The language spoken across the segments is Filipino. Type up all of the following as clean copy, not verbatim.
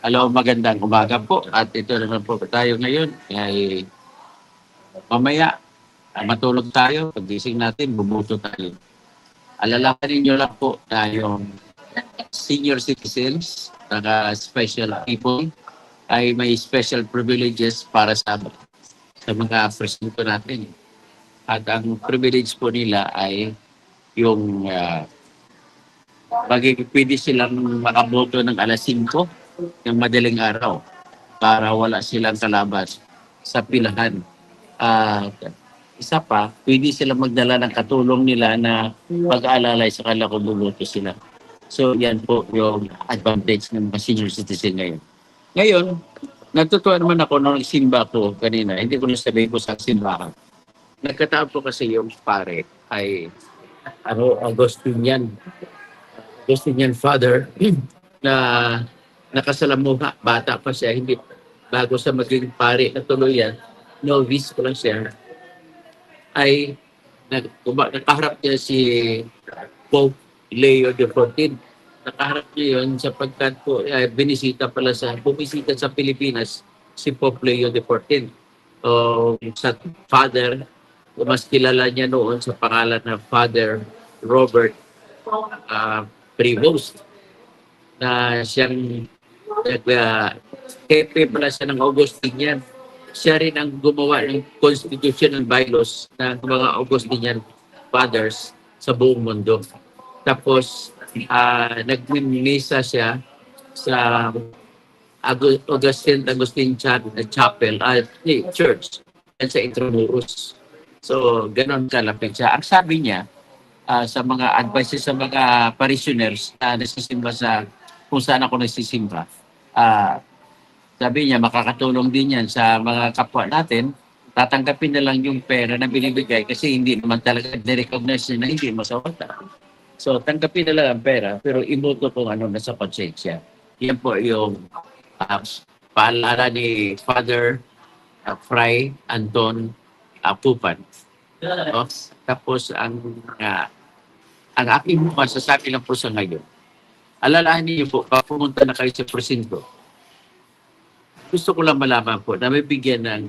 Hello, magandang umaga po. At ito naman po tayo ngayon. Ay mamaya, matulog tayo. Pagising natin, bumuto tayo. Alalahanin nyo lang po na yung senior citizens, special people, ay may special privileges para sa mga presinto natin. At ang privilege po nila ay yung pwede silang makaboto ng alas 5 ng madaling araw para wala silang kalaban sa pilahan. At isa pa, pwede silang magdala ng katulong nila na pag-aalalay sa kanila kung bumoto sila. So yan po yung advantage ng mga senior citizen ngayon. Ngayon, natutuwa naman ako nung simba ko kanina. Hindi ko nasabihin ko sa simbahan. Nagkataon po kasi yung pare ay Augustinian father na nakasalamuha. Bata pa siya, hindi bago sa maging pare na tuluyan, novice ko lang siya, ay nakaharap niya si Pope Leo XIV. Nakaharap niya yun sapagkat po bumisita sa Pilipinas si Pope Leo XIV. Sa father, mas kilala niya noon sa pangalan na Father Robert Prevost, na siyang hepe pala siya ng Augustinian. Siya rin ang gumawa ng constitution and bylaws ng mga Augustinian fathers sa buong mundo. Tapos, nagmimisa siya sa Augustine Chapel at Church at sa Intramuros. So, ganon kalapit siya. Ang sabi niya, sa mga advices sa mga parishioners na nagsisimba kung saan ako nagsisimba, sabi niya, makakatulong din yan sa mga kapwa natin. Tatanggapin na lang yung pera na binibigay kasi hindi naman talaga na-recognize na hindi masawata. So, tanggapin na lang ang pera, pero imuto kung ano nasa konsensya. Yan po yung paalala ni Father Fray Anton Pupan. Tapos, ang aking masasabi lang po sa ngayon, alalahanin niyo po, pumunta na kayo sa presinto. Gusto ko lang malaman po na may bigyan ng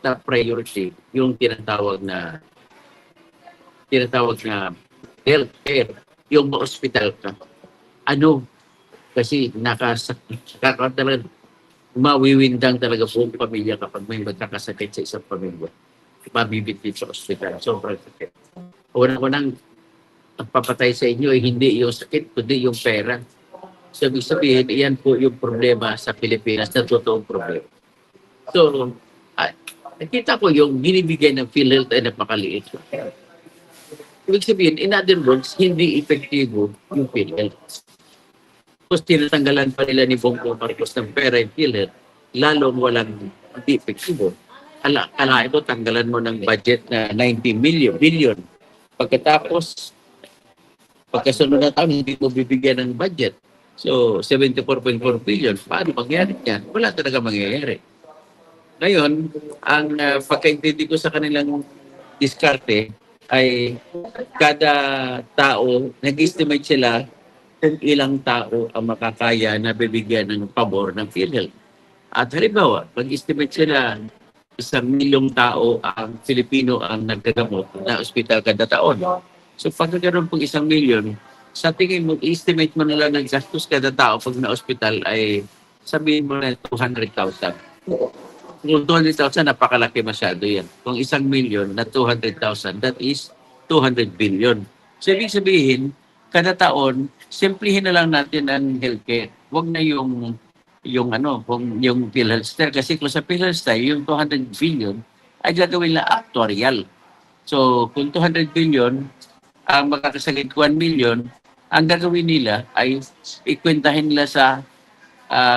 top priority yung tinatawag na healthcare, yung hospital ka. Ano? Kasi talaga mawiwindang talaga buong pamilya kapag may magkakasakit sa isang pamilya. Mabibigit sa hospital. Sobrang sakit. Unang ang papatay sa inyo ay hindi yung sakit, kundi yung pera. So, ibig sabihin, iyan po yung problema sa Pilipinas na totoong problema. So, nakita ko yung binibigay ng PhilHealth ay napakaliit. Ibig sabihin, in other words, hindi epektibo yung PhilHealth. Tapos tinatanggalan pa nila ni Bongbong Marcos ng pera yung PhilHealth, lalong walang hindi epektibo. Kala ito, tanggalan mo ng budget na 90 billion. Pagkatapos, pagkasunod na taon, hindi mo bibigyan ng budget. So, 74.4 billion. Paano mangyari yan? Wala talaga mangyayari. Ngayon, ang pagkaintindi ko sa kanilang diskarte ay kada tao, nag-estimate sila kung ilang tao ang makakaya na bibigyan ng pabor ng PhilHealth. At halimbawa, mag-estimate sila 1,000,000 tao ang Filipino ang naggagamot na ospital kada taon. So pag nagkaroon pong 1,000,000, sa tingin mo, estimate mo na lang ng gastos kada tao pag na-hospital ay sabihin mo na 200,000. Kung 200,000, napakalaki masyado yan. Kung 1,000,000 na 200,000, that is 200 billion. So ibig sabihin, kada taon, simplihin na lang natin ang healthcare. Huwag na yung PhilHealth style. Kasi kung sa PhilHealth style, yung 200 billion ay gagawin na actuarial. So kung 200 billion, ang makakasakit 1 million, ang gagawin nila ay ikwentahin nila sa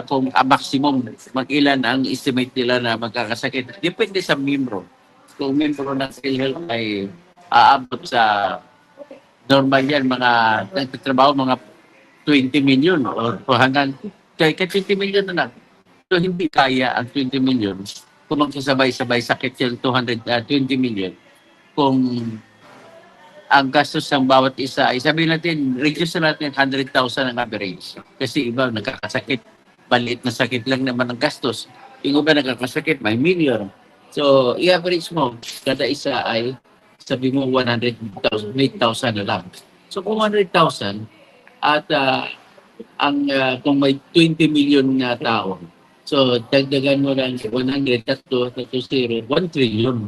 kung maximum, mag-ilan ang estimate nila na magkakasakit. Depende sa membro. Kung membro ng PhilHealth ay aabot sa normal yan, nagtatrabaho mga 20 million o hanggang kahit 20 million na lang. So hindi kaya ang 20 million kung magsasabay-sabay sakit yung 20 million kung ang gastos ng bawat isa ay sabihin natin, reduce na natin 100,000 ang average. Kasi iba nakakasakit, maliit na sakit lang naman ang gastos. Yung iba nakakasakit, may million. So, i-average mo, kada isa ay sabi mo 100,000, 8,000 na lang. So, kung 100,000 at kung may 20 million na tao, so dagdagan mo lang 100, tatlo, 0, 1 trillion.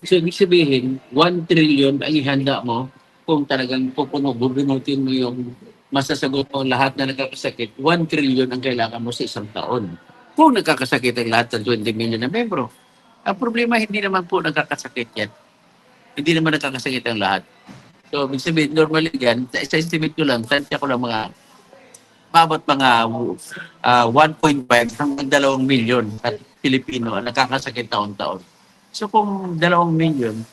So, ibig sabihin, 1 trillion ang ihanda mo kung talagang bubunutin mo yung masasagot mo lahat na nagkakasakit, 1 trillion ang kailangan mo sa isang taon. Kung nagkakasakit ang lahat ng 20 million na membro. Ang problema, hindi naman po nagkakasakit yan. Hindi naman nagkakasakit ang lahat. So, ibig sabihin, normally yan, sa estimate ko lang, tansya ko lang mabot mga 1.5 hanggang 2 milyon at Pilipino ang nakakasakit taon-taon. So kung 2 milyon,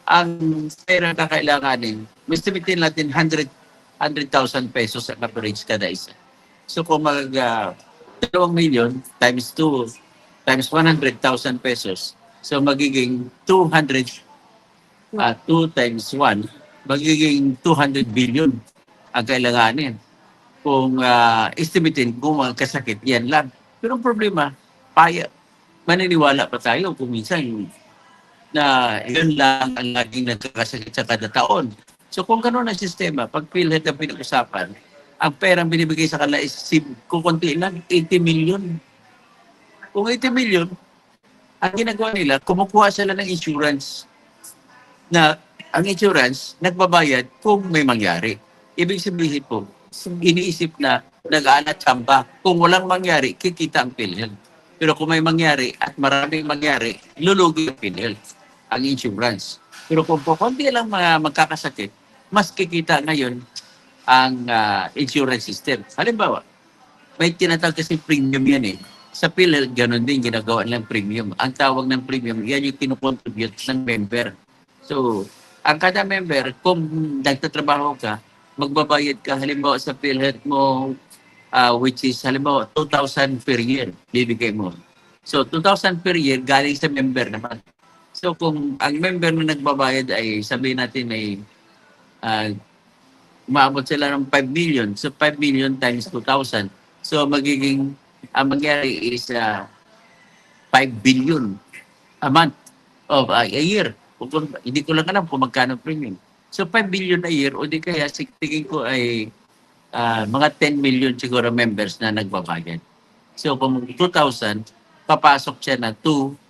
ang pera kakailanganin, estimatein natin 100,000 pesos ang average kada isa. So kung 2 milyon times 2 times 100,000 pesos, so magiging 2 times 1, magiging 200 billion ang kailanganin. Kung estimatein kung magkasakit, yan lang. Pero ang problema, maniniwala pa tayo kung minsan na yun lang ang laging nagkakasakit sa kada taon. So kung gano'n ang sistema, pag PhilHealth ang pinag-usapan, ang perang binibigay sa kanila is kung konti lang, 80 million. Kung 80 million, ang ginagawa nila, kumukuha sila ng insurance na ang insurance nagbabayad kung may mangyari. Ibig sabihin po, iniisip na nag-aanat tsamba. Kung walang mangyari, kikita ang PhilHealth. Pero kung may mangyari at maraming mangyari, lulugi ang PhilHealth, ang insurance. Pero kung konti lang magkakasakit, mas kikita ngayon ang insurance system. Halimbawa, may tinatawag kasi premium yan eh. Sa PhilHealth, ganun din, ginagawa nilang premium. Ang tawag ng premium, yan yung kinukontribute ng member. So, ang kada member, kung nagtatrabaho ka, magbabayad ka halimbawa sa PhilHealth mo which is halimbawa 2,000 per year bibigay mo. So 2,000 per year galing sa member naman. So kung ang member na nagbabayad ay sabihin natin ay umabot sila ng 5 million. So 5 million times 2,000. So magiging ang mangyari is 5 billion a month of a year. Hindi ko lang alam kung magkano premium. So 5 billion a year o di kaya tingin ko ay mga 10 million siguro members na nagbabayad. So kung 2,000, papasok siya na 20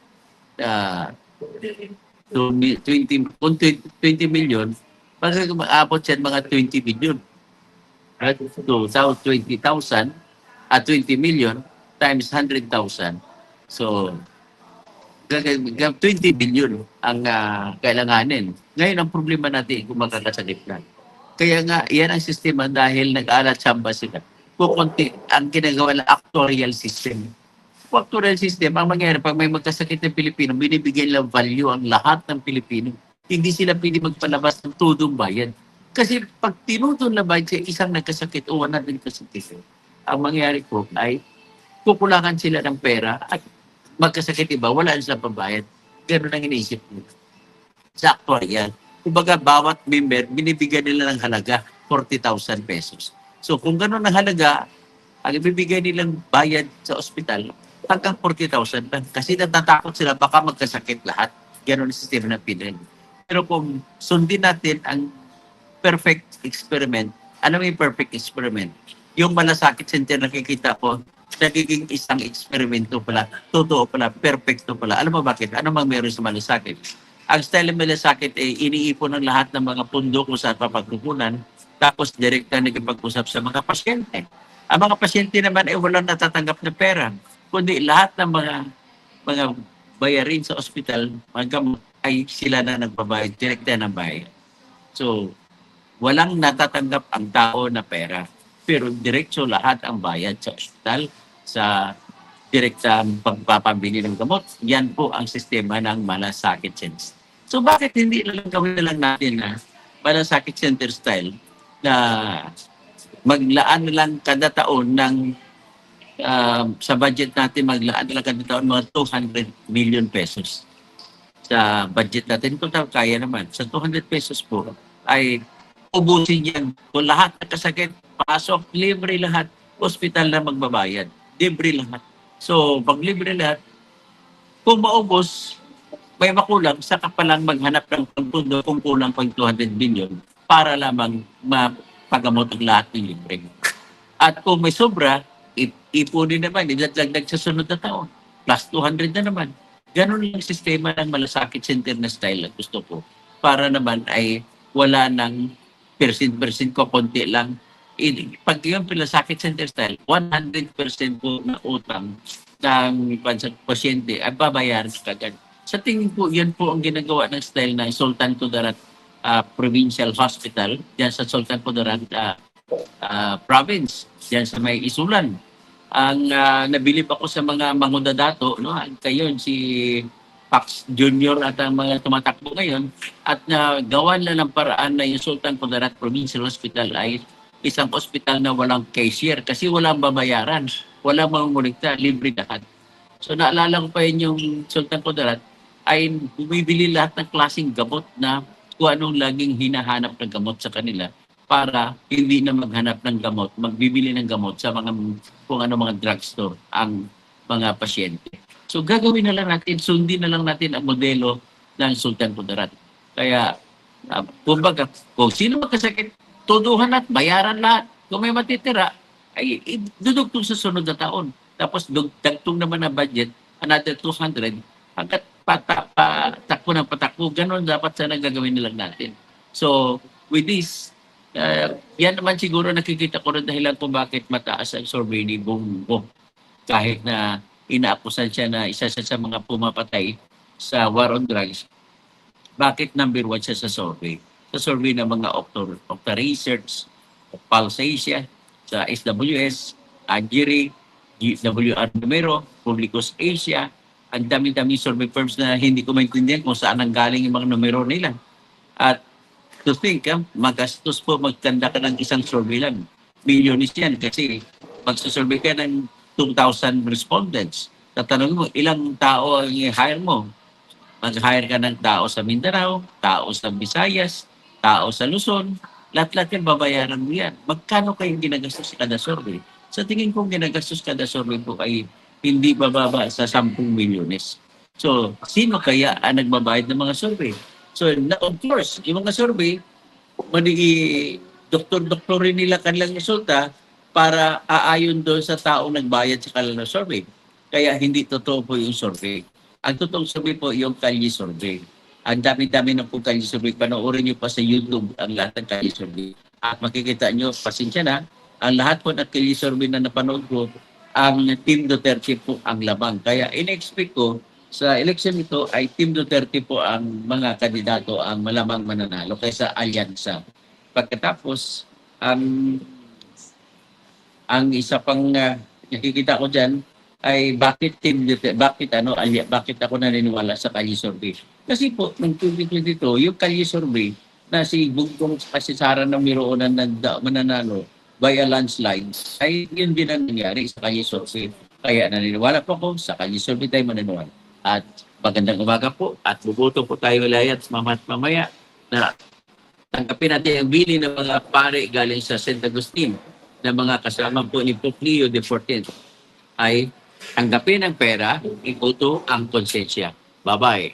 million, pag maabot siya mga 20 million. Right? So 20,000 at 20 million times 100,000. So 20 billion ang kailanganin. Ngayon, ang problema natin kung magkakasakit na. Kaya nga, yan ang sistema dahil nag-alat samba sila. Kukunti ang ginagawa ng actuarial system. Kung actuarial system, ang mangyayari, pag may magkasakit ng Pilipino, binibigyan lang value ang lahat ng Pilipino. Hindi sila pwede magpalabas ng tudong bayan. Kasi pag tinutong na bayad sa isang nagkasakit o wala din kasakit, ang mangyayari po ay kukulangan sila ng pera at magkasakit iba, wala silang pambayad. Ganun ang iniisip nila. Sa actuarial, kumbaga bawat member, binibigyan nila ng halaga 40,000 pesos. So kung ganun ang halaga, ang ibibigay nilang bayad sa ospital, hanggang 40,000 lang. Kasi natatakot sila, baka magkasakit lahat. Ganun ang sistema ng PhilHealth. Pero kung sundin natin ang perfect experiment, ano yung perfect experiment? Yung malasakit center nakikita ko, nagiging isang eksperimento pala, totoo pala, perfecto pala. Alam mo bakit? Ano mang meron sa malasakit? Ang style ng malasakit ay iniipon ng lahat ng mga pundo kung saan papagkukunan, tapos direkta nagpag-usap sa mga pasyente. Ang mga pasyente naman ay walang natatanggap na pera, kundi lahat ng mga bayarin sa ospital, mga gamot, ay sila na nagbabayad, direkta ng bayad. So, walang natatanggap ang tao na pera, pero diretso lahat ang bayad sa ospital, sa direktang pagpapabili ng gamot. Yan po ang sistema ng malasakit center. So bakit hindi na lang gawin na lang natin na malasakit center style na maglaan na lang kada taon ng sa budget natin, maglaan na lang kada taon mga 200 million pesos sa budget natin. Kung kaya naman, sa 200 pesos po, ay ubusin yan. Kung lahat ng kasakit, pasok, libre lahat. Hospital na magbabayad. Libre lahat. So, pag libre lahat, kung maubos, may makulang, saka pa lang maghanap ng pagpundo kung kulang pang 200 billion para lamang mapagamot ang lahat ng libre. At kung may sobra, ipunin naman, idagdag sa sunod na taon. Plus 200 na naman. Ganon lang sistema ng malasakit center na style ang gusto ko. Para naman ay wala ng percent ko, konti lang. Pag yung malasakit center style, 100% po na utang ng pasyente ay babayaran kagad. Sa tingin po, yan po ang ginagawa ng style ng Sultan Kudarat Provincial Hospital, diyan sa Sultan Kudarat province, diyan sa may Isulan. Ang nabilib ako sa mga mangudadato, no? Kayo, si Pax Junior at ang mga tumatakbo ngayon, at gawan na ng paraan na yung Sultan Kudarat Provincial Hospital ay isang ospital na walang cashier kasi walang babayaran, walang mangungulikta, libre lahat. So naalala ko pa yun yung Sultan Kudarat ay bumibili lahat ng klaseng gamot na kung anong laging hinahanap ng gamot sa kanila para hindi na maghanap ng gamot, magbibili ng gamot sa mga kung ano mga drugstore ang mga pasyente. So gagawin na lang natin, sundin na lang natin ang modelo ng Sultan Kudarat. Kaya, kumbaga, kung sino magkasakit, tuduhan at bayaran lahat. Kung may matitira, ay dudugtong sa sunod na taon. Tapos dagtong naman na budget, another 200, hanggat patakbo ng patakbo, ganun dapat sana gagawin nilang natin. So, with this, yan naman siguro nakikita ko rin dahilan kung bakit mataas ang survey ni Bongbong. Kahit na inaakusan siya na isa siya sa mga pumapatay sa war on drugs, bakit number 1 siya sa survey? Sa survey ng mga Octa Research, Pulse Asia, sa SWS, Agiri, WR Numero, Publicus Asia, ang dami-dami survey firms na hindi ko maintindihan kung saan ang galing yung mga numero nila. At to think, magastos po magtanda ka ng isang survey lang. Milyones yan kasi magsasurvey ka ng 2,000 respondents. Tatanungin mo, ilang tao ang i-hire mo? Mag-hire ka ng tao sa Mindanao, tao sa Visayas, tao sa Luzon, lahat-lahat yan, babayaran mo yan. Magkano kayong ginagastos kada survey? Sa tingin kong ginagastos kada survey po ay hindi bababa sa 10 milyones. So, sino kaya ang nagbabayad ng mga survey? So, of course, yung mga survey, doktor-doktorin nila kanilang resulta para aayon doon sa taong nagbayad sa kanilang survey. Kaya hindi totoo po yung survey. Ang totoong survey po yung Kalye survey. Ang dami-dami na po Kalye survey. Panoorin nyo pa sa YouTube ang lahat ng Kalye survey. At makikita nyo, pasensya na, ang lahat po ng Kalye survey na napanood ko, ang Team Duterte po ang labang. Kaya in-expect ko sa election ito ay Team Duterte po ang mga kandidato ang malamang mananalo kaysa alyansa. Pagkatapos, ang isa pang nakikita ko dyan ay bakit Team Duterte, bakit ako naniniwala sa Kalye survey. Kasi po, ng 2022, yung Kalye survey na si Bugtong kasi Sara ng Miroonan na mananalo by a landslide, ay yun din ang nangyari sa Kalye survey. Kaya naniniwala po ako sa Kalye survey tayo mananiwala. At magandang umaga po at bubuto po tayo layat mamaya na tanggapin natin ang bili ng mga pare galing sa St. Agustin na mga kasama po ni Pope Leo XIV ay tanggapin ang pera, ibuto ang konsensya. Bye-bye.